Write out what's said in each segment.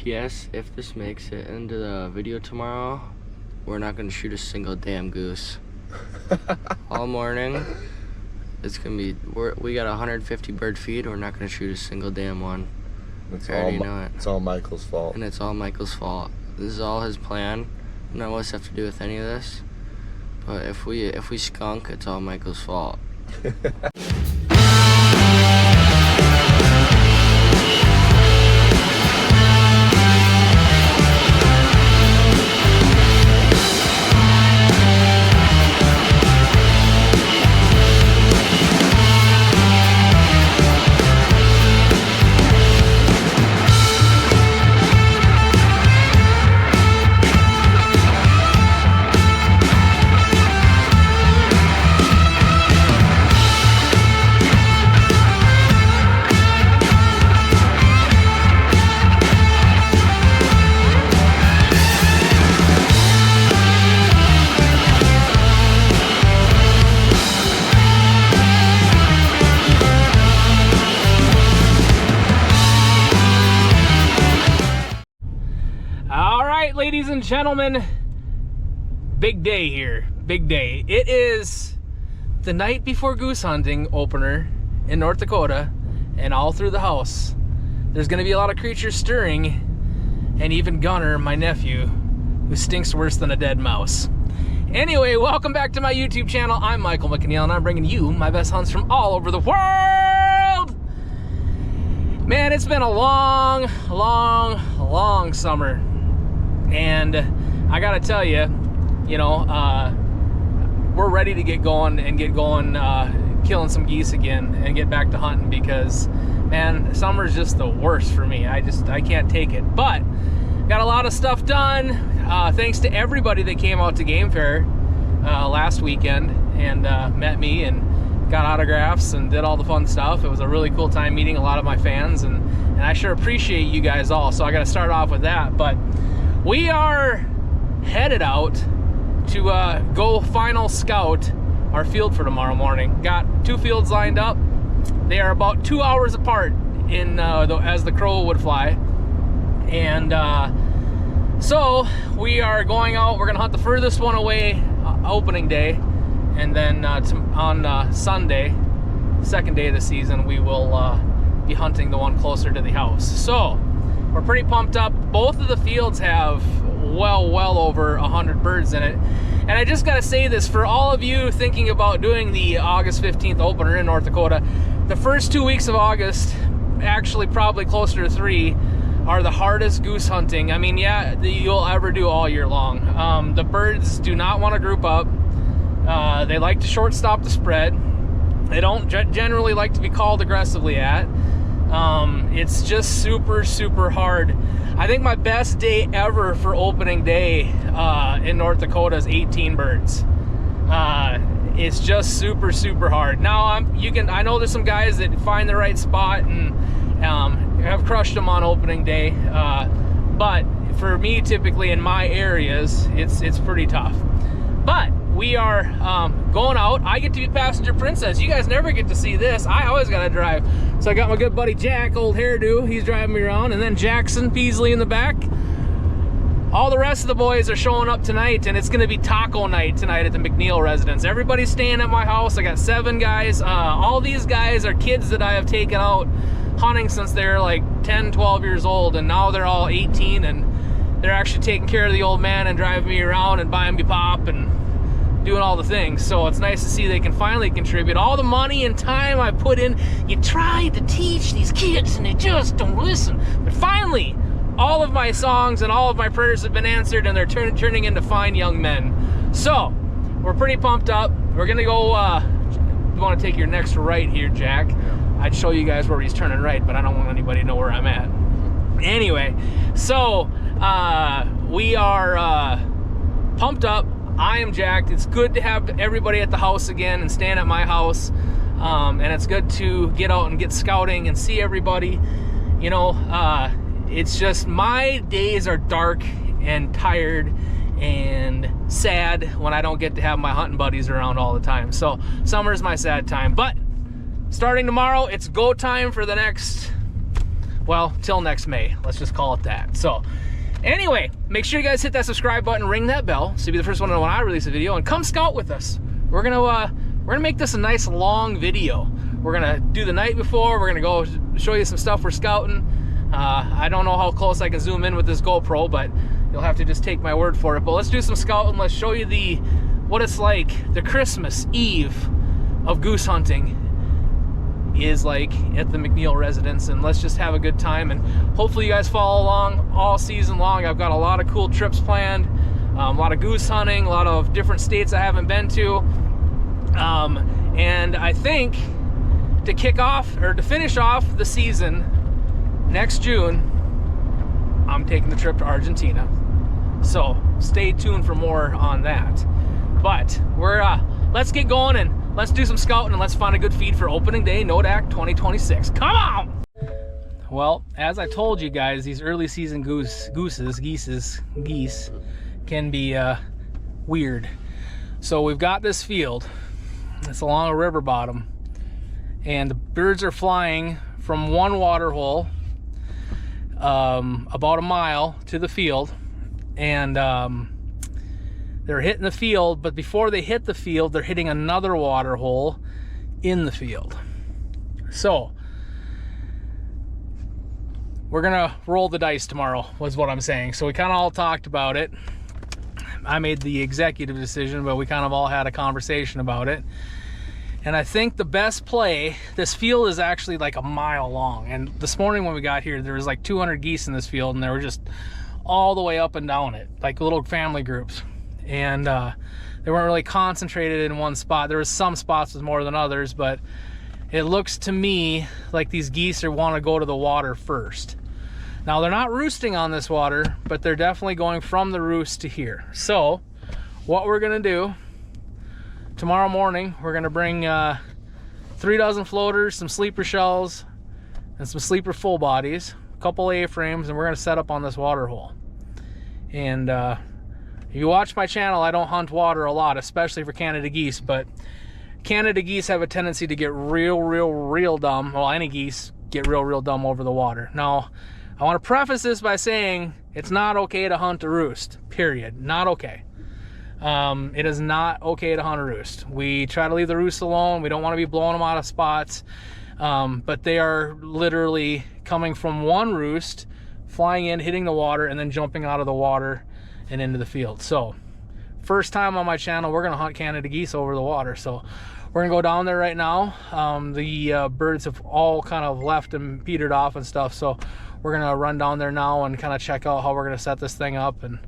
P.S. If this makes it into the video tomorrow, we're not gonna shoot a single damn goose. All morning. It's gonna be. We got 150 bird feed. We're not gonna shoot a single damn one. It's all Michael's fault. And it's all Michael's fault. This is all his plan. None of us have to do with any of this. But if we skunk, it's all Michael's fault. Ladies and gentlemen, big day here, big day. It is the night before goose hunting opener in North Dakota, and all through the house there's gonna be a lot of creatures stirring, and even Gunner, my nephew, who stinks worse than a dead mouse. Anyway, welcome back to my YouTube channel. I'm Michael McNeil, and I'm bringing you my best hunts from all over the world. Man, it's been a long summer. And I gotta tell you, we're ready to get going killing some geese again and get back to hunting, because man, summer's just the worst for me. I can't take it. But got a lot of stuff done, thanks to everybody that came out to Game Fair last weekend and met me and got autographs and did all the fun stuff. It was a really cool time meeting a lot of my fans, and I sure appreciate you guys all. So I gotta start off with that. But we are headed out to go final scout our field for tomorrow morning. Got 2 fields lined up. They are about 2 hours apart as the crow would fly. And so we are going out. We're gonna hunt the furthest one away opening day, and then on Sunday, second day of the season, we will be hunting the one closer to the house. So we're pretty pumped up. Both of the fields have well over 100 birds in it. And I just gotta say this, for all of you thinking about doing the August 15th opener in North Dakota, the first 2 weeks of August, actually probably closer to 3, are the hardest goose hunting. I mean, yeah, you'll ever do all year long. The birds do not want to group up. They like to short stop the spread. They don't generally like to be called aggressively at. It's just super hard. I think my best day ever for opening day in North Dakota is 18 birds. It's just super hard. Now I know there's some guys that find the right spot and have crushed them on opening day, but for me, typically in my areas, it's pretty tough. But we are going out. I get to be passenger princess. You guys never get to see this. I always gotta drive. So I got my good buddy Jack, old hairdo. He's driving me around, and then Jackson Peasley in the back. All the rest of the boys are showing up tonight, and it's gonna be taco night tonight at the McNeil residence. Everybody's staying at my house. I got 7 guys. All these guys are kids that I have taken out hunting since they're like 10, 12 years old, and now they're all 18, and they're actually taking care of the old man and driving me around and buying me pop and doing all the things. So it's nice to see they can finally contribute all the money and time I put in. You try to teach these kids and they just don't listen. But finally, all of my songs and all of my prayers have been answered, and they're turning into fine young men. So we're pretty pumped up. We're gonna go, you wanna take your next right here, Jack? I'd show you guys where he's turning right, but I don't want anybody to know where I'm at. Anyway, so we are pumped up. I am jacked. It's good to have everybody at the house again and staying at my house. And it's good to get out and get scouting and see everybody. It's just my days are dark and tired and sad when I don't get to have my hunting buddies around all the time. So summer's my sad time. But starting tomorrow, it's go time for the next well, till next May. Let's just call it that. So anyway, make sure you guys hit that subscribe button, ring that bell, so you'll be the first one to know when I release a video, and come scout with us. We're gonna make this a nice long video. We're gonna do the night before. We're gonna go show you some stuff we're scouting. I don't know how close I can zoom in with this GoPro, but you'll have to just take my word for it. But let's do some scouting. Let's show you what it's like. The Christmas Eve of goose hunting is like at the McNeil residence, and let's just have a good time, and hopefully you guys follow along all season long. I've got a lot of cool trips planned, a lot of goose hunting, a lot of different states I haven't been to, and I think to kick off, or to finish off the season next June, I'm taking the trip to Argentina. So stay tuned for more on that. But let's get going and let's do some scouting, and let's find a good feed for opening day, NODAC 2026. Come on! Well, as I told you guys, these early season geese can be weird. So we've got this field. It's along a river bottom, and the birds are flying from one water hole about a mile to the field, and they're hitting the field, but before they hit the field, they're hitting another water hole in the field. So we're gonna roll the dice tomorrow, was what I'm saying. So we kind of all talked about it. I made the executive decision, but we kind of all had a conversation about it. And I think the best play, this field is actually like a mile long. And this morning when we got here, there was like 200 geese in this field, and they were just all the way up and down it, like little family groups. And they weren't really concentrated in one spot. There was some spots with more than others, but it looks to me like these geese want to go to the water first. Now, they're not roosting on this water, but they're definitely going from the roost to here. So what we're gonna do tomorrow morning, we're gonna bring 3 dozen floaters, some sleeper shells, and some sleeper full bodies, a couple A-frames, and we're gonna set up on this water hole. And if you watch my channel, I don't hunt water a lot, especially for Canada geese, but Canada geese have a tendency to get real dumb. Well, any geese get real dumb over the water. Now, I want to preface this by saying it's not okay to hunt a roost, period. Not okay. It is not okay to hunt a roost. We try to leave the roost alone. We don't want to be blowing them out of spots. But they are literally coming from one roost, flying in, hitting the water, and then jumping out of the water and into the field. So first time on my channel, we're gonna hunt Canada geese over the water. So we're gonna go down there right now. The birds have all kind of left and petered off and stuff. So we're gonna run down there now and kind of check out how we're gonna set this thing up, and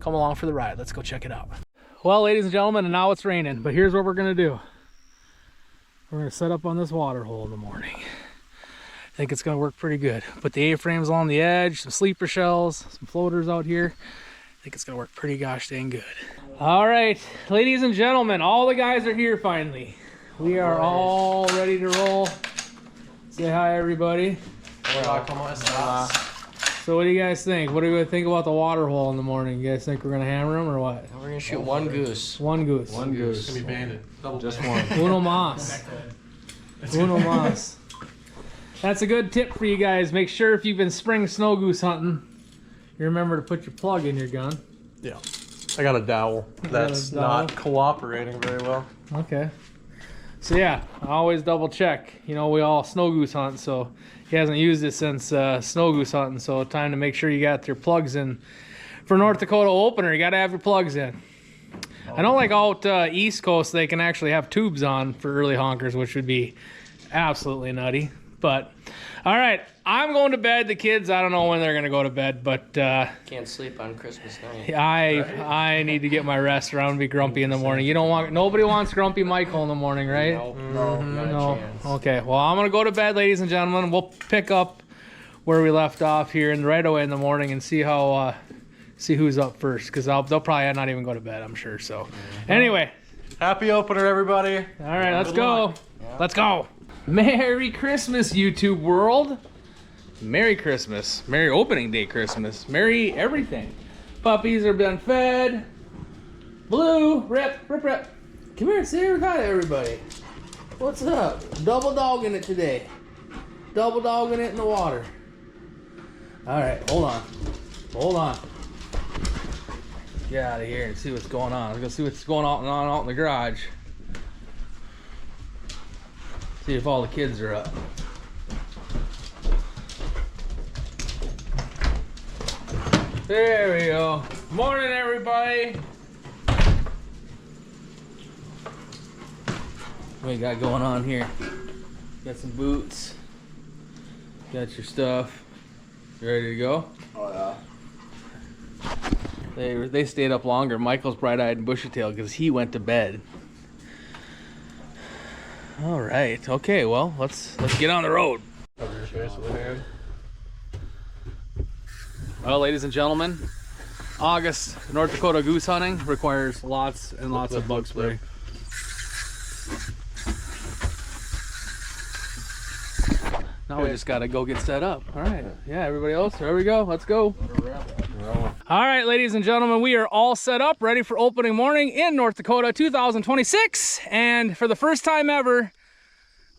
come along for the ride. Let's go check it out. Well, ladies and gentlemen, and now it's raining, but here's what we're gonna do. We're gonna set up on this water hole in the morning. I think it's gonna work pretty good. Put the A-frames along the edge, some sleeper shells, some floaters out here. I think it's gonna work pretty gosh dang good. All right, ladies and gentlemen, all the guys are here finally. We are all ready to roll. Say hi, everybody. So what do you guys think? What do you think about the water hole in the morning? You guys think we're gonna hammer them or what? We're gonna shoot one goose. One goose. One goose. It's gonna be banded. Just one. Uno mas. Uno mas. That's a good tip for you guys. Make sure if you've been spring snow goose hunting, you remember to put your plug in your gun. Yeah. I got a dowel that's not cooperating very well. Okay. So yeah, I always double check. You know, we all snow goose hunt, so he hasn't used it since snow goose hunting, so time to make sure you got your plugs in. For North Dakota opener, you gotta have your plugs in. I know like out East Coast, they can actually have tubes on for early honkers, which would be absolutely nutty. But all right, I'm going to bed. The kids, I don't know when they're gonna go to bed, but Can't sleep on Christmas night. I need to get my rest, or I'm gonna be grumpy in the morning. You don't want, nobody wants grumpy Michael in the morning, right? No, not a chance. Okay, well, I'm gonna go to bed, ladies and gentlemen. We'll pick up where we left off here and right away in the morning and see how see who's up first, because they'll probably not even go to bed, I'm sure. So anyway, Happy opener, everybody. all right, let's go. Let's go. Merry Christmas, YouTube world. Merry Christmas. Merry opening day Christmas. Merry everything. Puppies are been fed. Blue, rip. Come here and say hi to everybody. What's up? Double dogging it today. Double dogging it in the water. All right, hold on. Hold on. Get out of here and see what's going on. Let's go see what's going on out in the garage. See if all the kids are up. There we go. Morning, everybody. What you got going on here? Got some boots. Got your stuff. You ready to go? Oh yeah. They stayed up longer. Michael's bright-eyed and bushy-tailed because he went to bed. All right. Okay. Well, let's get on the road. Cover your face with a hand. Well, ladies and gentlemen, August North Dakota goose hunting requires lots and lots of bug spray. Now we just gotta go get set up. All right. Yeah, everybody else, there we go. Let's go. All right, ladies and gentlemen, we are all set up, ready for opening morning in North Dakota 2026. And for the first time ever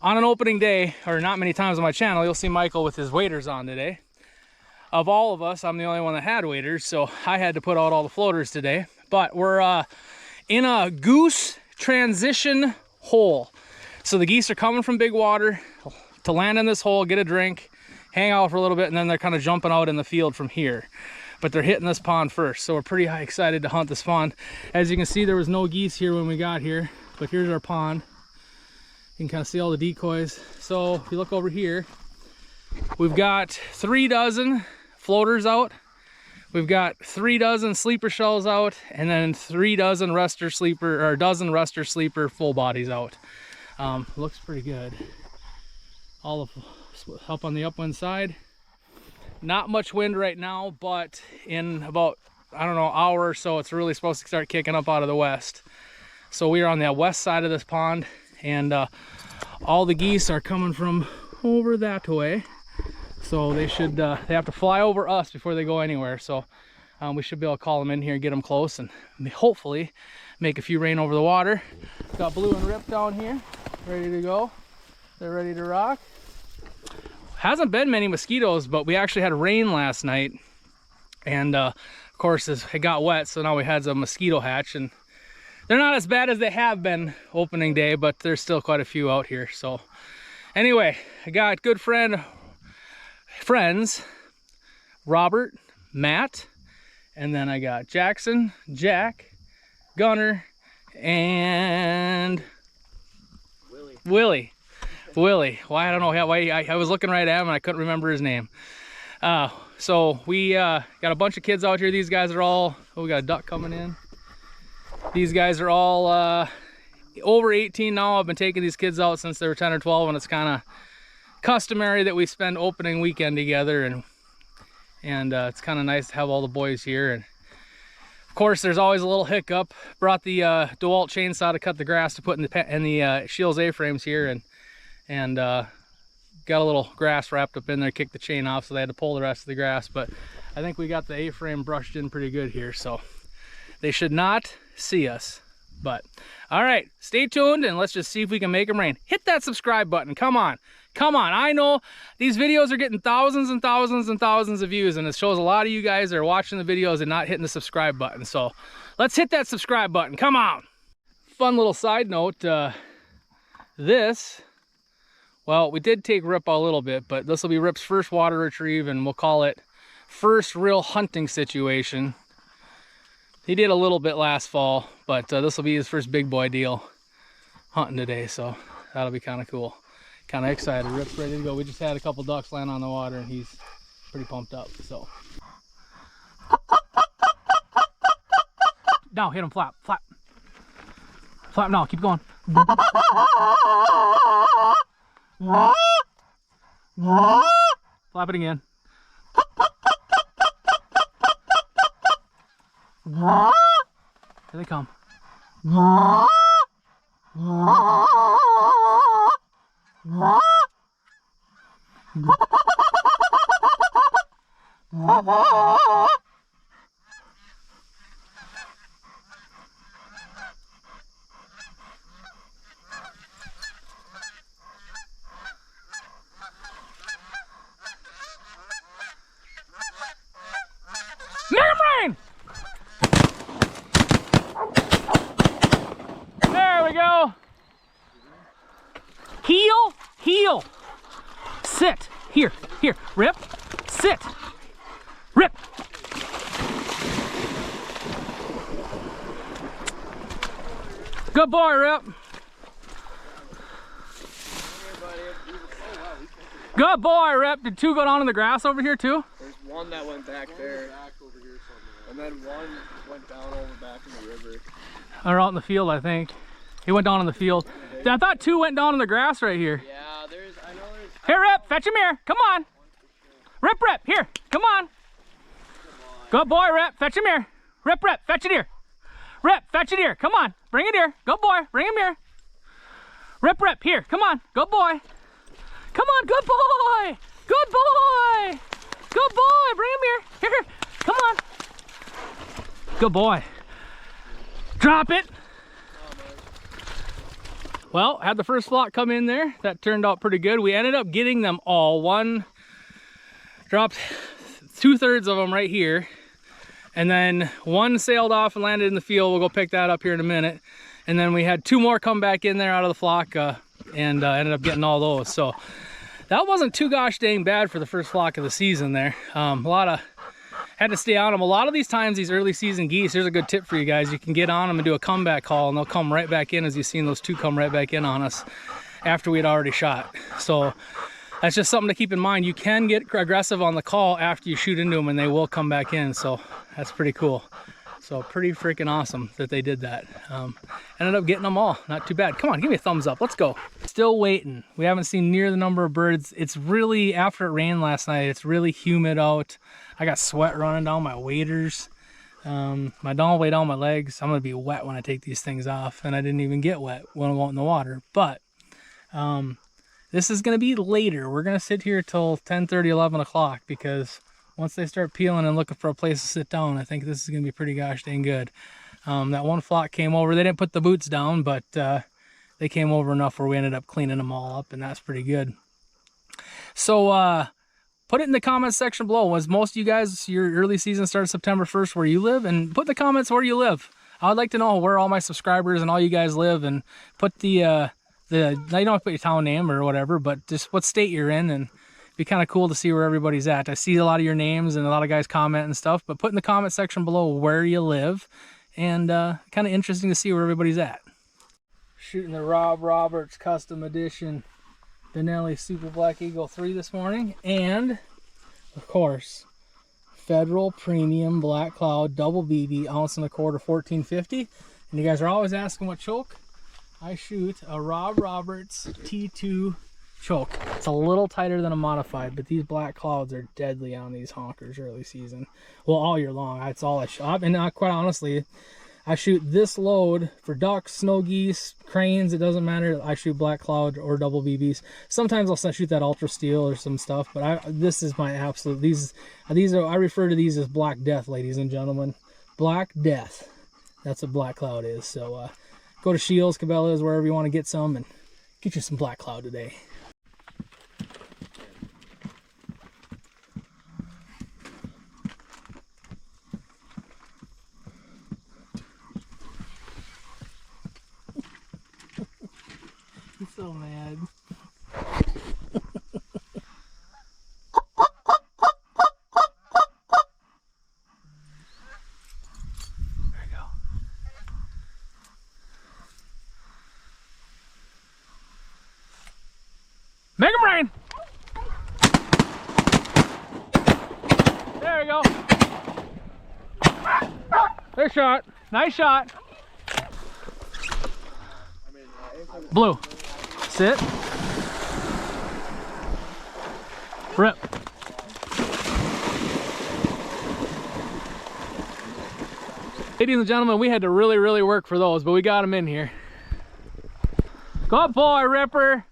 on an opening day, or not many times on my channel, you'll see Michael with his waders on today. Of all of us, I'm the only one that had waders, so I had to put out all the floaters today. But we're in a goose transition hole. So the geese are coming from big water to land in this hole, get a drink, hang out for a little bit, and then they're kind of jumping out in the field from here. But they're hitting this pond first, so we're pretty excited to hunt this pond. As you can see, there was no geese here when we got here, but here's our pond. You can kind of see all the decoys. So if you look over here, we've got 3 dozen floaters out. We've got 3 dozen sleeper shells out, and then 3 dozen rester sleeper, or a dozen rester sleeper full bodies out. Looks pretty good. All of up on the upwind side. Not much wind right now, but in about, I don't know, hour or so, it's really supposed to start kicking up out of the west. So we are on the west side of this pond, and all the geese are coming from over that way. So they should, they have to fly over us before they go anywhere. So we should be able to call them in here and get them close, and hopefully make a few rain over the water. Got Blue and Rip down here, ready to go. They're ready to rock. Hasn't been many mosquitoes, but we actually had rain last night, and of course it got wet, so now we had some mosquito hatch, and they're not as bad as they have been opening day, but there's still quite a few out here. So anyway, I got good friends Robert, Matt, and then I got Jackson, Jack, Gunner, and Willie. Why, I don't know why I was looking right at him and I couldn't remember his name. So we got a bunch of kids out here. These guys are all, oh, we got a duck coming in. These guys are all over 18 now. I've been taking these kids out since they were 10 or 12, and it's kind of customary that we spend opening weekend together, and it's kind of nice to have all the boys here. And of course, there's always a little hiccup. Brought the DeWalt chainsaw to cut the grass to put in the Shields A-frames here, and got a little grass wrapped up in there, kicked the chain off, so they had to pull the rest of the grass. But I think we got the A-frame brushed in pretty good here, so they should not see us. But all right, stay tuned and let's just see if we can make them rain. Hit that subscribe button. Come on. I know these videos are getting thousands and thousands and thousands of views, and it shows a lot of you guys are watching the videos and not hitting the subscribe button. So let's hit that subscribe button. Come on. Fun little side note, well, we did take Rip a little bit, but this will be Rip's first water retrieve, and we'll call it first real hunting situation. He did a little bit last fall, but this will be his first big boy deal hunting today, so that'll be kind of cool. Kind of excited. Rip's ready to go. We just had a couple ducks land on the water, and he's pretty pumped up. So now hit him, flap now, keep going. Flap it again. Here they come. sit. Here, here, Rip, sit. Rip. Good boy, Rip. Good boy, Rip. Did two go down in the grass over here too? There's one that went back there, and then one went down over back in the river. Or out in the field, I think. He went down in the field. I thought two went down in the grass right here. Yeah, I know there's... Here, Rip, fetch him here. Come on. Rip, here. Come on. Good boy, Rip. Fetch him here. Rip, fetch it here. Rip, fetch it here. Come on. Bring it here. Good boy. Bring him here. Rip, here. Come on. Good boy. Come on. Good boy. Good boy. Good boy. Bring him here. Here. Come on. Good boy. Drop it. Well, had the first flock come in there. That turned out pretty good. We ended up getting them all. One dropped 2/3 of them right here. And then one sailed off and landed in the field. We'll go pick that up here in a minute. And then we had two more come back in there out of the flock and ended up getting all those. So that wasn't too gosh dang bad for the first flock of the season there. Had to stay on them. A lot of these times, these early season geese, here's a good tip for you guys. You can get on them and do a comeback call, and they'll come right back in, as you've seen those two come right back in on us after we had already shot. So that's just something to keep in mind. You can get aggressive on the call after you shoot into them, and they will come back in. So that's pretty cool. So pretty freaking awesome that they did that. Ended up getting them all. Not too bad. Come on, give me a thumbs up. Let's go. Still waiting. We haven't seen near the number of birds. It's really, after it rained last night, it's really humid out. I got sweat running down my waders. My down way down my legs. I'm gonna be wet when I take these things off, and I didn't even get wet when I went in the water. But this is gonna be later. We're gonna sit here till 10:30, 11 o'clock, because once they start peeling and looking for a place to sit down, I think this is gonna be pretty gosh dang good. That one flock came over. They didn't put the boots down, but they came over enough where we ended up cleaning them all up, and that's pretty good. So put it in the comments section below. Was most of you guys, your early season started September 1st where you live? And put in the comments where you live. I would like to know where all my subscribers and all you guys live, and put the you don't have to put your town name or whatever, but just what state you're in, and it'd be kind of cool to see where everybody's at. I see a lot of your names and a lot of guys comment and stuff, but put in the comment section below where you live, and kind of interesting to see where everybody's at. Shooting the Rob Roberts Custom Edition Benelli Super Black Eagle 3 this morning, and of course Federal Premium Black Cloud Double BB 1.25 ounce 1450. And you guys are always asking what choke I shoot. A Rob Roberts T2 choke. It's a little tighter than a modified, but these black clouds are deadly on these honkers early season. Well, all year long. That's all I shot. And quite honestly, I shoot this load for ducks, snow geese, cranes. It doesn't matter. I shoot black cloud or double BBs. Sometimes I'll shoot that ultra steel or some stuff, but this is my absolute. These are, I refer to these as Black Death, ladies and gentlemen. Black Death. That's what black cloud is. So go to Shields, Cabela's, wherever you want to get some, and get you some black cloud today. He's so mad. There you go. Make him rain! There you go. Nice shot. Nice shot. Blue. Sit. Rip. Ladies and gentlemen, we had to really work for those, but we got them in here. Good boy, Ripper.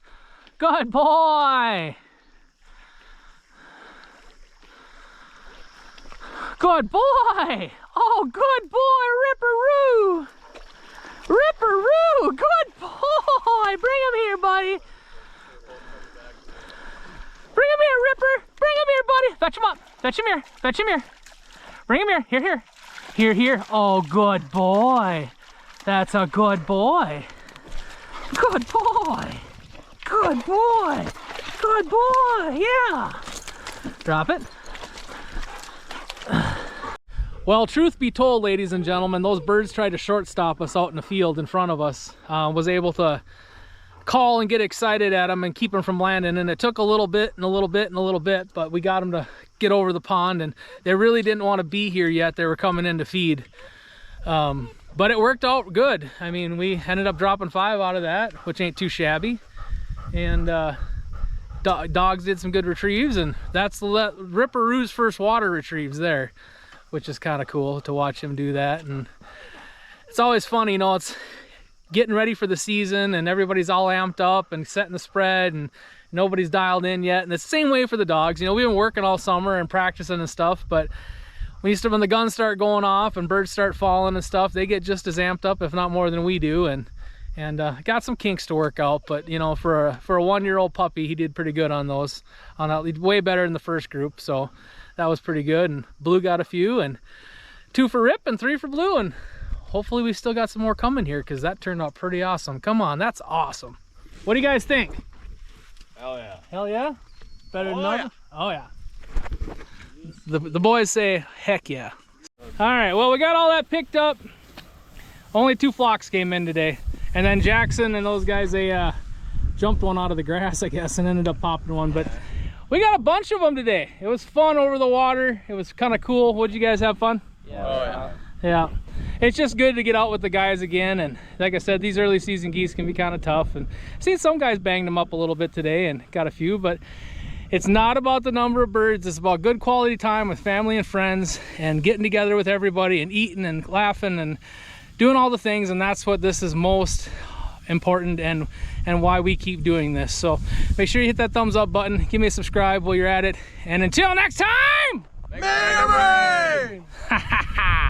Good boy. Good boy. Oh, good boy, Ripper-roo. Ripper-roo. Good boy. Bring him here, buddy. Bring him here, Ripper. Bring him here, buddy. Fetch him up. Fetch him here. Fetch him here. Bring him here. Here, here. Here, here. Oh, good boy. That's a good boy. Good boy. Good boy. Good boy, yeah. Drop it. Well, truth be told, ladies and gentlemen, those birds tried to shortstop us out in the field in front of us. Was able to call and get excited at them and keep them from landing, and it took a little bit and a little bit and a little bit, but we got them to get over the pond, and they really didn't want to be here yet. They were coming in to feed. But it worked out good. I mean, we ended up dropping 5 out of that, which ain't too shabby. And dogs did some good retrieves, and that's the Ripperoo's first water retrieves there, which is kind of cool to watch him do that. And it's always funny, you know, it's getting ready for the season and everybody's all amped up and setting the spread and nobody's dialed in yet. And it's the same way for the dogs. You know, we've been working all summer and practicing and stuff, but when the guns start going off and birds start falling and stuff, they get just as amped up, if not more than we do. And got some kinks to work out, but you know, for a 1-year-old puppy, he did pretty good on those. Way better than the first group, so that was pretty good. And Blue got a few, and 2 for Rip and 3 for Blue, and hopefully we still got some more coming here, because that turned out pretty awesome. Come on, that's awesome. What do you guys think? Hell yeah. Hell yeah? Better than nothing? Oh yeah. The boys say heck yeah. All right, well, we got all that picked up. Only 2 flocks came in today, and then Jackson and those guys, they jumped one out of the grass, I guess, and ended up popping one. But we got a bunch of them today. It was fun over the water. It was kind of cool. Would you guys have fun? Yeah. Oh yeah. Yeah. It's just good to get out with the guys again, and like I said, these early season geese can be kind of tough, and I've seen some guys banged them up a little bit today and got a few, but it's not about the number of birds. It's about good quality time with family and friends and getting together with everybody and eating and laughing and doing all the things, and that's what this is most important and why we keep doing this. So make sure you hit that thumbs up button, give me a subscribe while you're at it, and until next time, Make it rain! Ha ha ha!